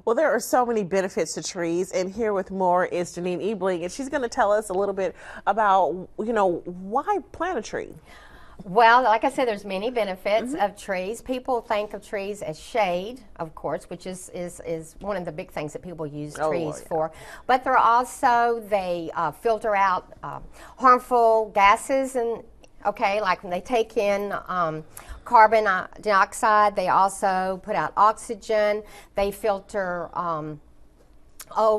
Well, there are so many benefits to trees, and here with more is Jeanene Ebeling, and she's going to tell us a little bit about, why plant a tree. Well, like I said, there's many benefits of trees. People think of trees as shade, of course, which is one of the big things that people use trees for. But they're also, they filter out harmful gases, and like when they take in carbon dioxide, they also put out oxygen. They filter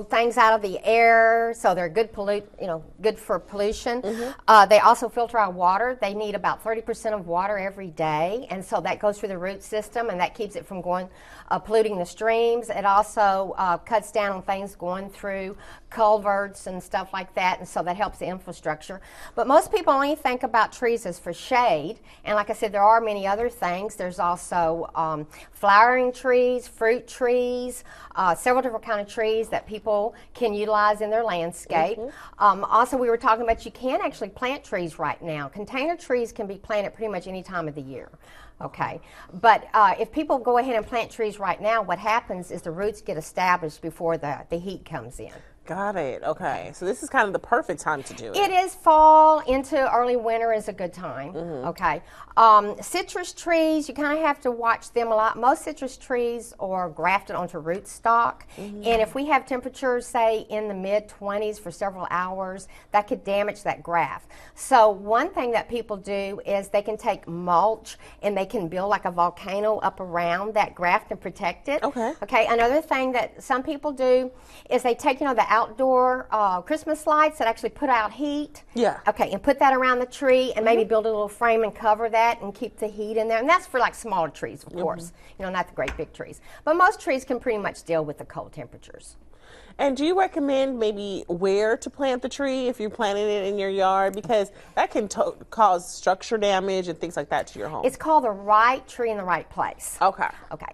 things out of the air, so they're good good for pollution. They also filter our water. They need about 30% of water every day, and so that goes through the root system, and that keeps it from going polluting the streams. It also cuts down on things going through culverts and stuff like that, and so that helps the infrastructure. But most people only think about trees as for shade, and like I said, there are many other things. There's also flowering trees, fruit trees, several different kind of trees that people can utilize in their landscape. Also, we were talking about you can actually plant trees right now. Container trees can be planted pretty much any time of the year. But if people go ahead and plant trees right now, what happens is the roots get established before the heat comes in. Got it. Okay. So this is kind of the perfect time to do it. It is fall into early winter is a good time. Citrus trees, you kind of have to watch them a lot. Most citrus trees are grafted onto rootstock. And if we have temperatures, say, in the mid-20s for several hours, that could damage that graft. So one thing that people do is they can take mulch and they can build like a volcano up around that graft and protect it. Another thing that some people do is they take, the outdoor Christmas lights that actually put out heat. And put that around the tree and maybe build a little frame and cover that and keep the heat in there. And that's for like smaller trees, of course, not the great big trees. But most trees can pretty much deal with the cold temperatures. And do you recommend maybe where to plant the tree if you're planting it in your yard? Because that can cause structure damage and things like that to your home. It's called the right tree in the right place.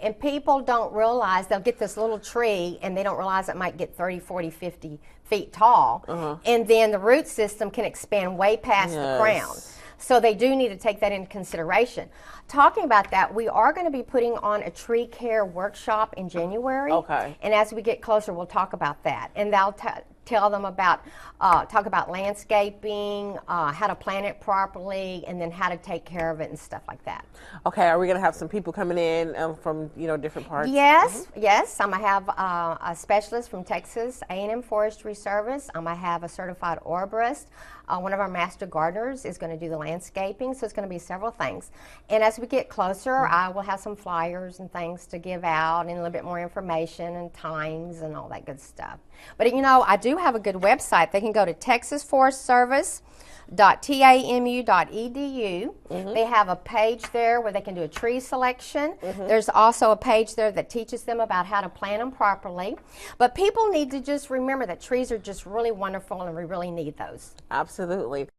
And people don't realize they'll get this little tree and they don't realize it might get 30, 40, 50 feet tall. And then the root system can expand way past the crown. So they do need to take that into consideration. Talking about that, we are going to be putting on a tree care workshop in January. And as we get closer, we'll talk about that. And they'll tell them about, talk about landscaping, how to plant it properly, and then how to take care of it and stuff like that. Are we going to have some people coming in from, different parts? Yes, I'm going to have a specialist from Texas A&M Forestry Service. I'm going to have a certified arborist. One of our master gardeners is going to do the landscaping, so it's going to be several things. And as we get closer, I will have some flyers and things to give out and a little bit more information and times and all that good stuff. But I do have a good website. They can go to texasforestservice.tamu.edu. They have a page there where they can do a tree selection. There's also a page there that teaches them about how to plant them properly. But people need to just remember that trees are just really wonderful and we really need those. Absolutely.